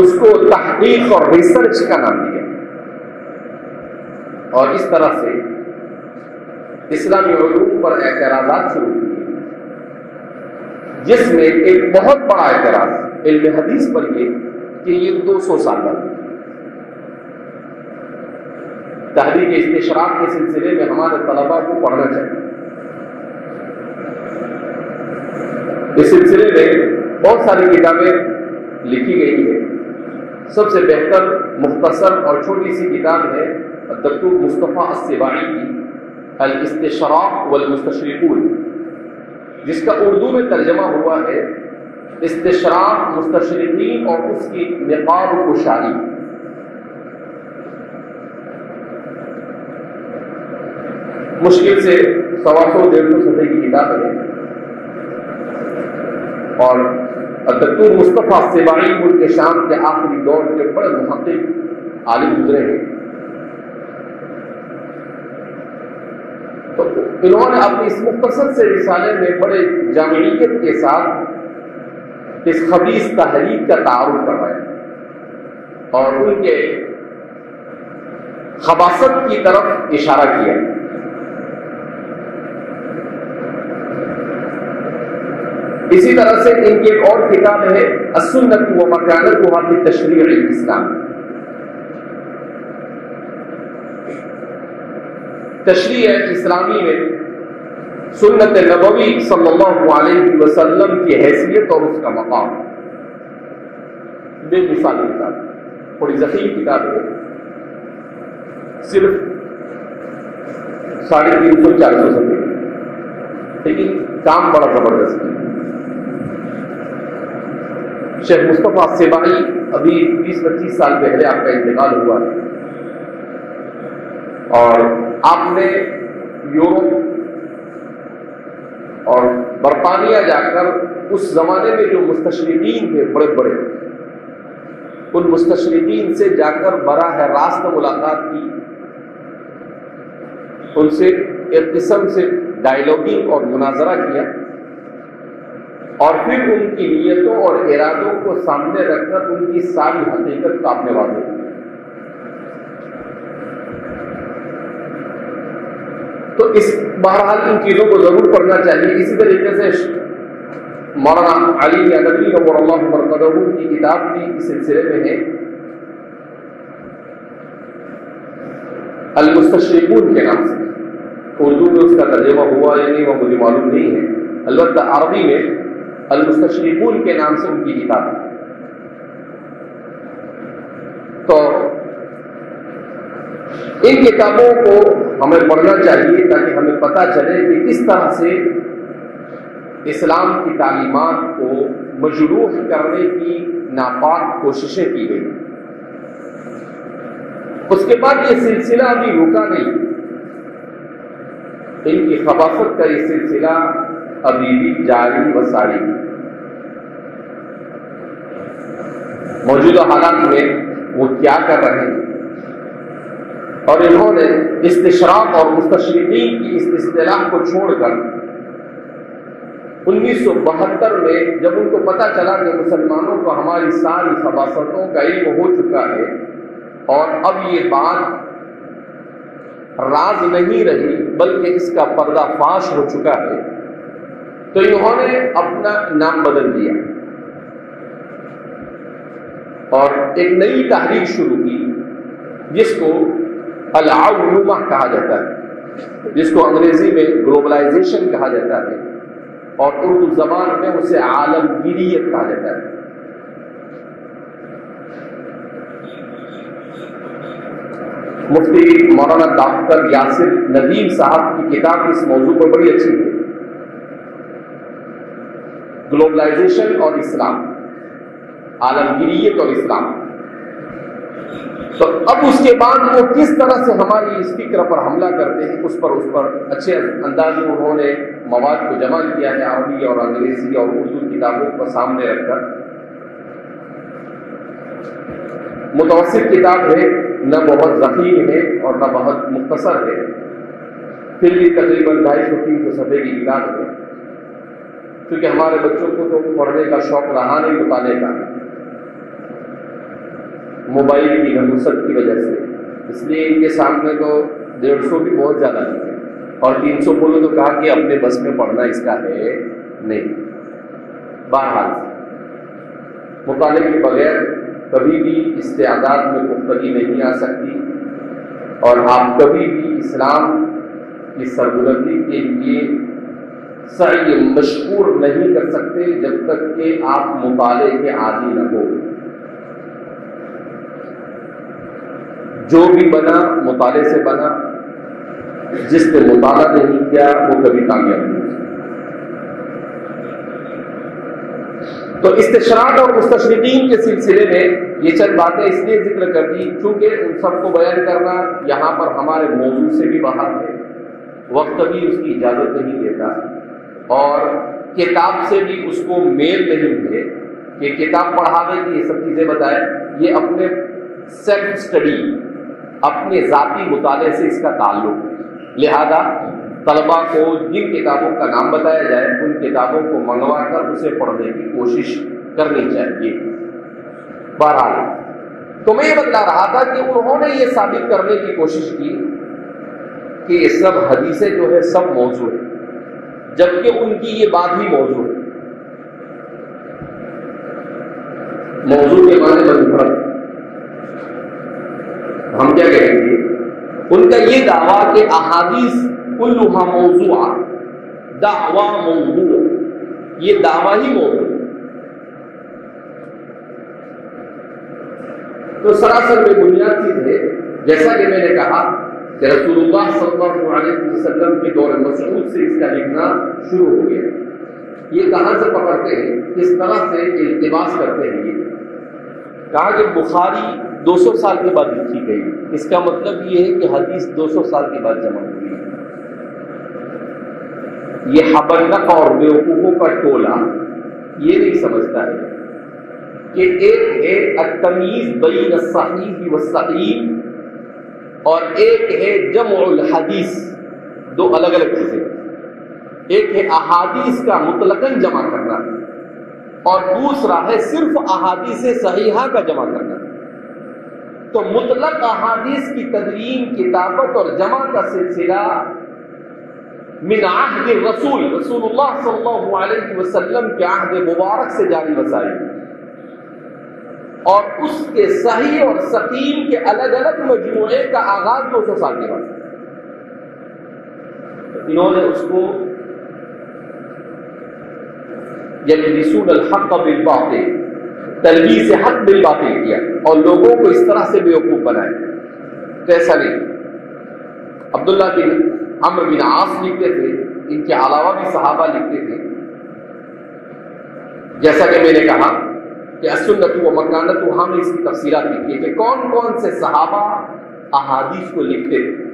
اس کو تحقیق اور ریسرچ کا نام دیا. اور اس طرح سے اسلامی علوم پر اعتراضات شروع کیے، جس میں ایک بہت بڑا اعتراض علم حدیث پر یہ کہ یہ 200 سال کا. تحریک استشراق کے سلسلے میں ہمارے طلباء کو پڑھنا چاہیے. اس سلسلے میں بہت ساری کتابیں لکھی گئی ہیں. سب سے بہتر مختصر اور چھوٹی سی کتاب ہے دکتور مصطفیٰ السباعی کی الاستشراق والمستشرقون، جس کا اردو میں ترجمہ ہوا ہے استشراق، مستشرقین اور اس کی نقاب و کشائی. مشکل سے 125-150 صفحے کی کتاب ہے. اور دکتور مصطفیٰ السباعی ملک شام کے آخری دور کے بڑے محقق عالم گزرے ہیں. تو انہوں نے اپنی اس مختصر سے رسالے میں بڑے جامعیت کے ساتھ اس خبیث تحریک کا تعارف کروایا اور ان کے خباثت کی طرف اشارہ کیا. اسی طرح سے ان کی ایک اور کتاب ہے السنۃ و مکانتها فی تشریع الاسلام. تشریع اسلامی میں سنت نبوی صلی اللہ علیہ وسلم کی حیثیت اور اس کا مقام بے مثال کتاب، تھوڑی ضخیم کتاب ہے، صرف 350-400 صفحے، لیکن کام بڑا زبردست ہے۔ شیخ مصطفیٰ سباعی ابھی 20-25 سال پہلے آپ کا انتقال ہوا ہے، اور آپ نے یورپ اور برطانیہ جا کر اس زمانے میں جو مستشرقین تھے بڑے بڑے، ان مستشرقین سے جا کر براہ راست ملاقات کی، ان سے ایک قسم سے ڈائیلاگنگ اور مناظرہ کیا، اور پھر ان کی نیتوں اور ارادوں کو سامنے رکھ کر ان کی ساری حقیقت کا آپ نے واضح کیا۔ تو اس بہرحال ان چیزوں کو ضرور پڑھنا چاہیے۔ اسی طریقے سے مولانا علی ندوی رضی اللہ مرقدہ کی کتاب بھی اس سلسلے میں ہے، المستشرقون کے نام سے۔ اردو میں اس کا ترجمہ ہوا یا نہیں وہ مجھے معلوم نہیں ہے، البتہ عربی میں المستشرقون کے نام سے ان کی کتاب ہے۔ تو ان کتابوں کو ہمیں پڑھنا چاہیے تاکہ ہمیں پتہ چلے کہ کس طرح سے اسلام کی تعلیمات کو مجروح کرنے کی ناپاک کوششیں کی گئی۔ اس کے بعد یہ سلسلہ ابھی رکا نہیں، ان کی خباثت کا یہ سلسلہ ابھی بھی جاری و ساری۔ موجودہ حالات میں وہ کیا کر رہے ہیں، اور انہوں نے استشراق اور مستشرقین کی اس اصطلاح کو چھوڑ کر 1972 میں جب ان کو پتہ چلا کہ مسلمانوں کو ہماری ساری خباثتوں کا علم ہو چکا ہے اور اب یہ بات راز نہیں رہی بلکہ اس کا پردہ فاش ہو چکا ہے، تو انہوں نے اپنا نام بدل دیا اور ایک نئی تحریک شروع کی جس کو العولمہ کہا جاتا ہے، جس کو انگریزی میں گلوبلائزیشن کہا جاتا ہے، اور اردو زبان میں اسے عالمگیریت کہا جاتا ہے۔ مفتی مولانا ڈاکٹر یاسر ندیم صاحب کی کتاب اس موضوع پر بڑی اچھی ہے، گلوبلائزیشن اور اسلام، عالمگیریت اور اسلام۔ تو اب اس کے بعد وہ کس طرح سے ہماری اس فکر پر حملہ کرتے ہیں، اس پر اچھے انداز میں انہوں نے مواد کو جمع کیا ہے، عربی اور انگریزی اور اردو کتابوں کو سامنے رکھ کر۔ متوسط کتاب ہے، نہ بہت ضخیم ہے اور نہ بہت مختصر ہے، پھر بھی تقریباً 250-300 صفحے کی کتاب ہے، کیونکہ ہمارے بچوں کو تو پڑھنے کا شوق رہا نہیں مطالعے کا، موبائل کی نحوست کی وجہ سے، اس لیے ان کے سامنے تو 150 بھی بہت زیادہ نہیں ہے، اور 300 بولو تو کہا کہ اپنے بس میں پڑھنا اس کا ہے نہیں۔ بہرحال مطالعے کے بغیر کبھی بھی استعداد میں پختگی نہیں آ سکتی، اور آپ کبھی بھی اسلام کی سربلندی کے لیے سعی مشکور نہیں کر سکتے جب تک کہ آپ مطالعے کے عادی نہ ہو۔ جو بھی بنا مطالعے سے بنا، جس نے مطالعہ نہیں کیا وہ کبھی کامیاب نہیں ہو سکتا۔ تو استشراق اور مستشرقین کے سلسلے میں یہ چند باتیں اس لیے ذکر کر دی کیونکہ ان سب کو بیان کرنا یہاں پر ہمارے موضوع سے بھی باہر ہے، وقت بھی اس کی اجازت نہیں دیتا، اور کتاب سے بھی اس کو میل نہیں ہے کہ کتاب پڑھاوے کی یہ سب چیزیں بتائے۔ یہ اپنے سیلف اسٹڈی، اپنے ذاتی مطالعے سے اس کا تعلق ہے، لہذا طلباء کو جن کتابوں کا نام بتایا جائے ان کتابوں کو منگوا کر اسے پڑھنے کی کوشش کرنی چاہیے۔ بہرحال تو میں یہ بتلا رہا تھا کہ انہوں نے یہ ثابت کرنے کی کوشش کی کہ یہ سب حدیثیں جو ہے سب موضوع ہے، جبکہ ان کی یہ بات ہی موضوع ہے۔ موضوع کے معنی بن ہم کیا کہیں گے ان کا یہ دعویٰ کہ احادیث کلھا موضوع، دعویٰ موضوع، یہ دعویٰ ہی موضوع، تو سراسر میں بنیاد چیز ہے. جیسا کہ میں نے کہا کہ رسول اللہ صلی اللہ علیہ وسلم کے دور مسعود سے اس کا لکھنا شروع ہو گیا. یہ کہاں سے پکڑتے ہیں، کس طرح سے التباس کرتے ہیں؟ یہ کہا کہ بخاری 200 سال کے بعد لکھی گئی. اس کا مطلب یہ ہے کہ حدیث 200 سال کے بعد جمع ہوئی. یہ حبنق اور بیوقوفوں کا ٹولہ یہ نہیں سمجھتا ہے کہ ایک ہے التمییز بین الصحیح والصحیح اور ایک ہے جمع الحدیث، دو الگ الگ چیزیں. ایک ہے احادیث کا مطلقاً جمع کرنا اور دوسرا ہے صرف احادیث صحیحہ کا جمع کرنا. تو مطلق احادیث کی تدوین، کتابت اور جمع کا سلسلہ من عہد الرسول، رسول اللہ صلی اللہ علیہ وسلم کے عہد مبارک سے جاری وسائل، اور اس کے صحیح اور سقیم کے الگ الگ مجموعے کا آغاز 200 سال کے بعد. انہوں نے اس کو یلبسون الحق بالباطل، تلبیس حق بالباطل کیا اور لوگوں کو اس طرح سے بیوقوف بنائے. تو ایسا نہیں. عبداللہ بن عمرو بن عاص لکھتے تھے، ان کے علاوہ بھی صحابہ لکھتے تھے. جیسا کہ میں نے کہا کہ السنت و مکانت، ہم نے اس کی تفصیلات لکھی ہے کہ کون کون سے صحابہ احادیث کو لکھتے تھے.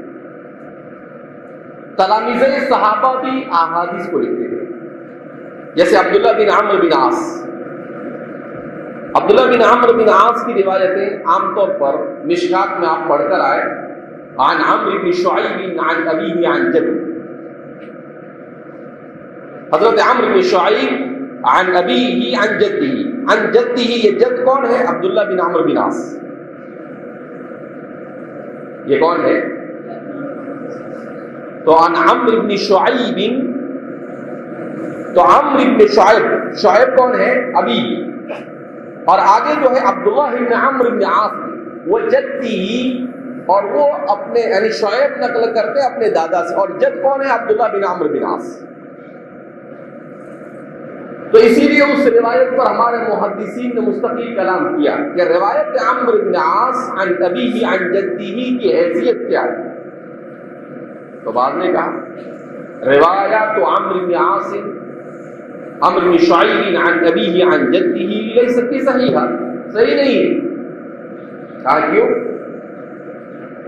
تلاميذ صحابہ بھی احادیث کو لکھتے تھے، جیسے عبداللہ بن عمرو بن عاص. عبداللہ بن عمرو بن عاص کی روایتیں عام طور پر مشکات میں آپ پڑھ کر آئے. عن عمرو بن شعیب عن ابیہ عن جدہ، حضرت عمرو بن شعیب عن ابیہ عن جدہ. عن جدہ، یہ جد کون ہے؟ عبداللہ بن عمرو بن عاص. یہ کون ہے؟ تو عن عمرو بن شعیب، تو عمرو بن شعیب، شعیب کون ہے؟ ابی. اور آگے جو ہے عبداللہ بن عمرو بن عاص، وہ جدی، اور وہ اپنے یعنی شعیب نقل کرتے ہیں اپنے دادا سے، اور جد کون ہے؟ عبداللہ بن عمرو بن عاص. تو اسی لیے اس روایت پر ہمارے محدثین نے مستقل کلام کیا کہ روایت عمرو بن عاص عن ابیہ عن جدہ کی حیثیت کیا ہے. تو بعد نے کہا روایات عمرو بن عاص عمرو بن شعیب عن ابیہ عن جدہ لیست بصحیحہ، صحیح نہیں ہے. کیوں؟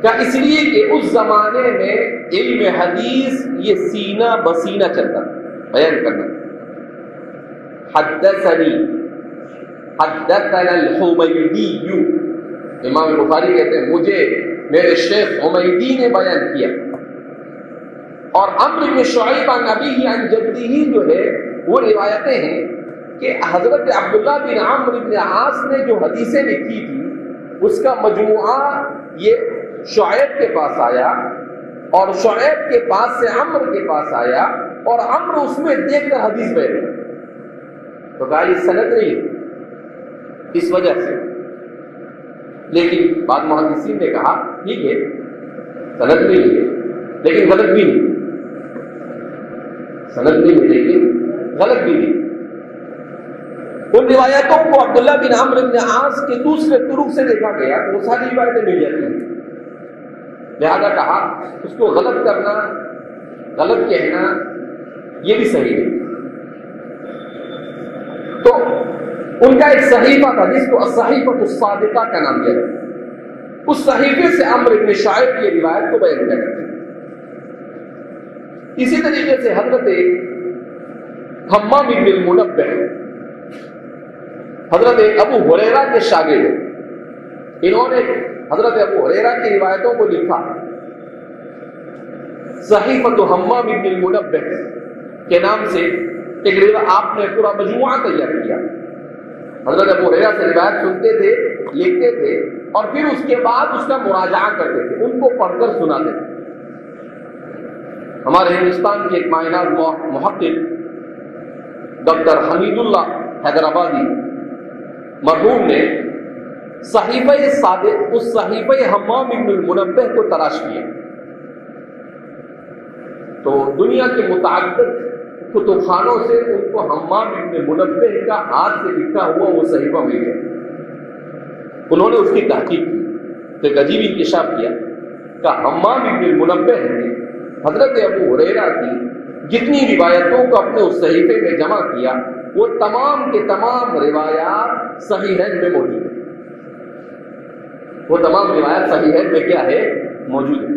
کیا اس لیے کہ اس زمانے میں علم حدیث یہ سینہ بسینہ چلتا، بیان کرنا. حدثنی، حدثنا الحمیدی، امام بخاری کہتے ہیں مجھے میرے شیخ حمیدی نے بیان کیا. اور عمرو بن شعیب عن ابیہ عن جدہ جو ہے وہ روایتیں ہیں کہ حضرت عبداللہ بن عمرو بن عاص نے جو حدیثیں لکھی تھی اس کا مجموعہ یہ شعیب کے پاس آیا، اور شعیب کے پاس سے عمرو کے پاس آیا، اور عمرو اس میں دیکھ کر حدیث بیان. تو کہا یہ سند نہیں اس وجہ سے. لیکن بعد محدثین نے کہا ٹھیک ہے سند نہیں ہے لیکن غلط بھی نہیں، سند نہیں ہے لیکن غلط بھی نہیں. ان روایتوں کو عبداللہ بن عمرو بن عاص کے دوسرے طرق سے دیکھا گیا تو وہ ساری روایتیں مل جاتی ہیں. لہذا کہا اس کو غلط کرنا، غلط کہنا یہ بھی صحیح نہیں. تو ان کا ایک صحیفہ تھا جس کو الصحیفۃ الصادقہ کا نام دیا گیا. اس صحیفے سے عمرو بن شعیب کی روایت کو بیان کیا کرتے ہیں. اسی طریقے سے حضرت حمام بن المنبہ، حضرت ابو ہریرہ کے شاگرد، انہوں نے حضرت ابو ہریرہ کی روایتوں کو لکھا. صحیفۃ حمام بن المنبہ کے نام سے ایک آپ نے پورا مجموعہ تیار کیا. حضرت ابو ہریرہ سے روایت سنتے تھے، لکھتے تھے، اور پھر اس کے بعد اس کا مراجعہ کرتے تھے، ان کو پڑھ کر سناتے تھے. ہمارے ہندوستان کے ایک معناد محقق ڈاکٹر حمید اللہ حیدرآبادی مرحوم نے صحیفہ صادق، اس صحیفہ حمام بن المنبہ کو تلاش کیا. تو دنیا کے متعدد کتب خانوں سے ان کو حمام ابن منبہ کا ہاتھ سے لکھا ہوا وہ صحیفہ مل گیا. انہوں نے اس کی تحقیق کی تو ایک عجیب انکشاف کیا کہ حمام ابن منبہ نے حضرت ابو ہریرہ کی جتنی روایتوں کو اپنے اس صحیفے میں جمع کیا وہ تمام کے تمام روایات صحیحین میں موجود ہیں. وہ تمام روایات صحیحین میں کیا ہے موجود ہے.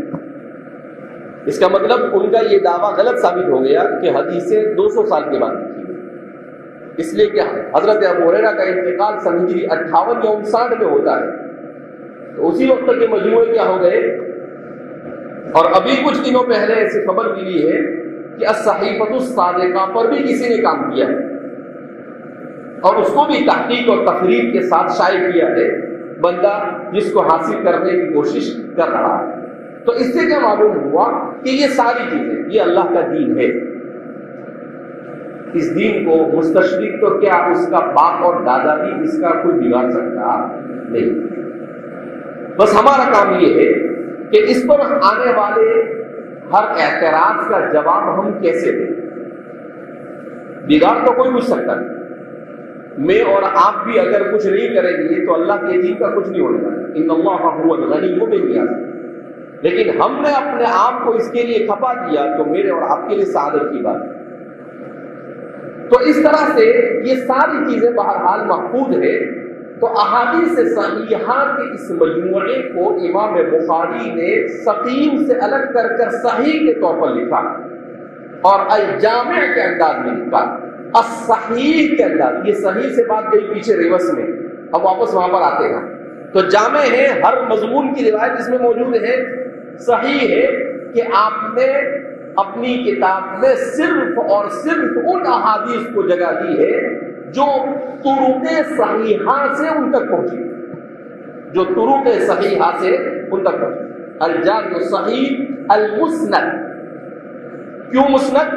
اس کا مطلب ان کا یہ دعویٰ غلط ثابت ہو گیا کہ حدیثیں 200 سال کے بعد لکھی گئی، اس لیے کہ حضرت ابو ہریرہ کا انتقال سن ہجری 58 یا 59 میں ہوتا ہے. تو اسی وقت کے مجموعے کیا ہو گئے. اور ابھی کچھ دنوں پہلے ایسی خبر ملی ہے کہ الصحیفۃ الصادقہ پر بھی کسی نے کام کیا ہے اور اس کو بھی تحقیق اور تقریر کے ساتھ شائع کیا ہے بندہ جس کو حاصل کرنے کی کوشش کر رہا ہے. تو اس سے کیا معلوم ہوا کہ یہ ساری چیزیں یہ اللہ کا دین ہے. اس دین کو مستشرق تو کیا اس کا باپ اور دادا بھی اس کا کوئی بگاڑ سکتا نہیں. بس ہمارا کام یہ ہے کہ اس پر آنے والے ہر اعتراض کا جواب ہم کیسے دیں. بگاڑ تو کوئی پوچھ سکتا نہیں. میں اور آپ بھی اگر کچھ نہیں کریں گے تو اللہ کے دین کا کچھ نہیں ہونے والا. ان اللہ هو الغنی بالنیاز. لیکن ہم نے اپنے آپ کو اس کے لیے کھپا دیا تو میرے اور آپ کے لیے سعادت کی بات ہے. تو اس طرح سے یہ ساری چیزیں بہرحال محفوظ ہے. تو احادیث صحیحہ کے اس مجموعے کو امام بخاری نے سقیم سے الگ کر کر صحیح کے طور پر لکھا اور الجامع کے انداز میں لکھا. الصحیح کے انداز. یہ صحیح سے بات گئی پیچھے ریورس میں، اب واپس وہاں پر آتے ہیں. تو جامع ہے، ہر مضمون کی روایت اس میں موجود ہے. صحیح ہے کہ آپ نے اپنی کتاب میں صرف اور صرف ان احادیث کو جگہ دی ہے جو طرق صحیحہ سے ان تک پہنچی، جو طرق صحیحہ سے ان تک پہنچی. الجامع الصحیح المسند. کیوں مسند؟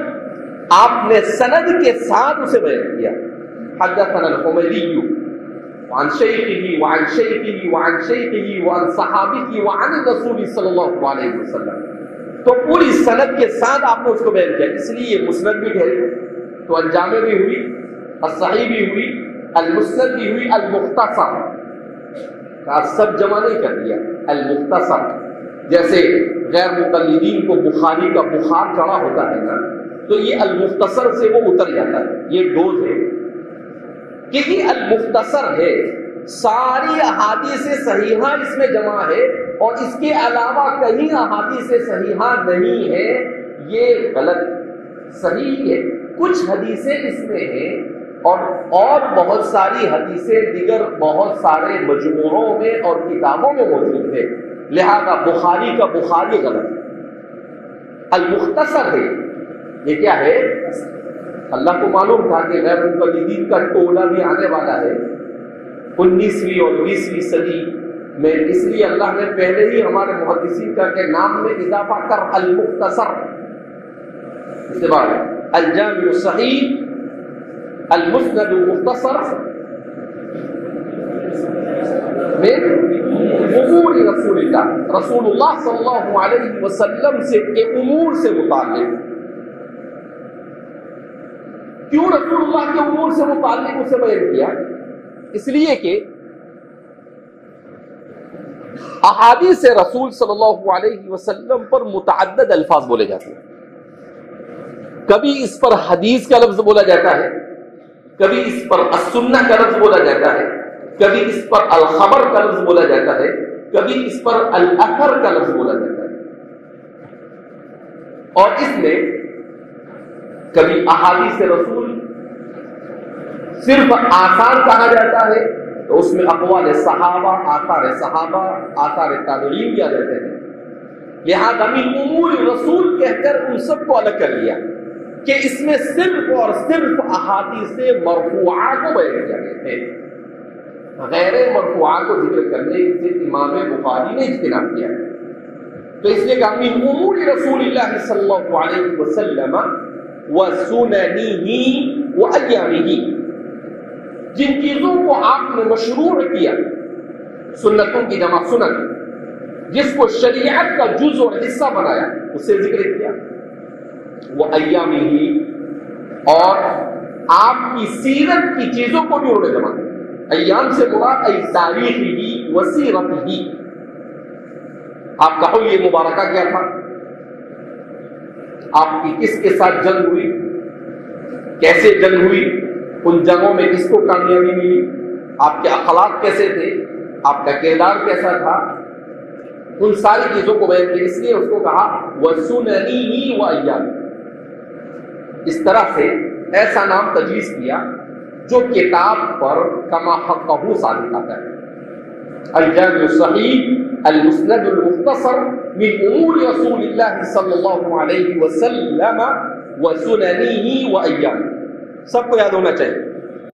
آپ نے سند کے ساتھ اسے بیان کیا. حدثنا الحمیدی وعن شیخه وعن شیخه وعن شیخه وعن صحابه وعن الرسول صلی اللہ علیہ وسلم. تو پوری سند کے ساتھ آپ نے اس کو بیان کیا، اس لیے یہ مسند بھی ٹھہری. تو الجامع بھی ہوئی، الصحیح بھی ہوئی، المسند بھی ہوئی، المختصر کا سب جمع نہیں کر دیا. المختصر جیسے غیر مقلدین کو بخاری کا بخار چڑھا ہوتا ہے نا، تو یہ المختصر سے وہ اتر جاتا ہے. یہ ڈوز ہے کہ یہ المختصر ہے. ساری احادیث صحیحہ اس میں جمع ہے اور اس کے علاوہ کہیں احادیث صحیحہ نہیں ہے. یہ غلط. صحیح ہے کچھ حدیثیں اس میں ہیں اور بہت ساری حدیثیں دیگر بہت سارے مجموعوں میں اور کتابوں میں موجود ہے. لہذا بخاری کا بخاری غلط. المختصر ہے. یہ کیا ہے؟ اللہ کو معلوم تھا کہ غیر مقلدین کا ٹولہ بھی آنے والا ہے 19ویں اور 20ویں صدی میں، اس لیے اللہ نے پہلے ہی ہمارے محدثین کا کے نام میں اضافہ کر المختصر. اس کے بعد الجامع الصحیح المسند المختصر میں امور رسول اللہ صلی اللہ علیہ وسلم سے کے امور سے متعلق. کیوں رسول اللہ کے امور سے متعلق اسے بیان کیا؟ اس لیے کہ احادیث رسول صلی اللہ علیہ وسلم پر متعدد الفاظ بولے جاتے ہیں. کبھی اس پر حدیث کا لفظ بولا جاتا ہے، کبھی اس پر السنہ کا لفظ بولا جاتا ہے، کبھی اس پر الخبر کا لفظ بولا جاتا ہے، کبھی اس پر الاثر کا لفظ بولا جاتا ہے. اور اس میں کبھی احادیث رسول صرف آثار کہا جاتا ہے تو اس میں اقوال صحابہ، آثار تابعین کیا جاتے ہیں. لہذا من امور رسول کہہ کر ان سب کو الگ کر لیا کہ اس میں صرف اور صرف احادیث مرفوعہ کو بیان کیا گیا ہے. غیر مرفوعہ کو ذکر کرنے سے امام بخاری نے اجتناب کیا. تو اس لیے کہا من امور رسول اللہ صلی اللہ علیہ وسلم وسننہ وایامہ. جن چیزوں کو آپ نے مشروع کیا، سنتوں کی جمع سنت، جس کو شریعت کا جز اور حصہ بنایا، اس سے ذکر کیا. وَأَيَّامِهِ، اور آپ کی سیرت کی چیزوں کو بھی انہوں نے جمع کیا۔ ایام سے مراد ای تاریخی وسیرتہ، آپ کا حلیہ مبارکہ کیا تھا، آپ کی کس کے ساتھ جنگ ہوئی، کیسے جنگ ہوئی، ان جنگوں میں کس کو کامیابی ملی، آپ کے اخلاق کیسے تھے، آپ کا کردار کیسا تھا، ان ساری چیزوں کو بیان کیا۔ اس لیے اس کو کہا وَسُنَنِهِ وَأَيَّامِهِ، اس طرح سے ایسا نام تجویز کیا جو کتاب پر کما حقہ ثابت آتا ہے۔ الجامع الصحیح المسند المختصر من امور رسول اللہ صلی اللہ علیہ وسلم وسننه وأيامه، سب کو یاد ہونا چاہیے۔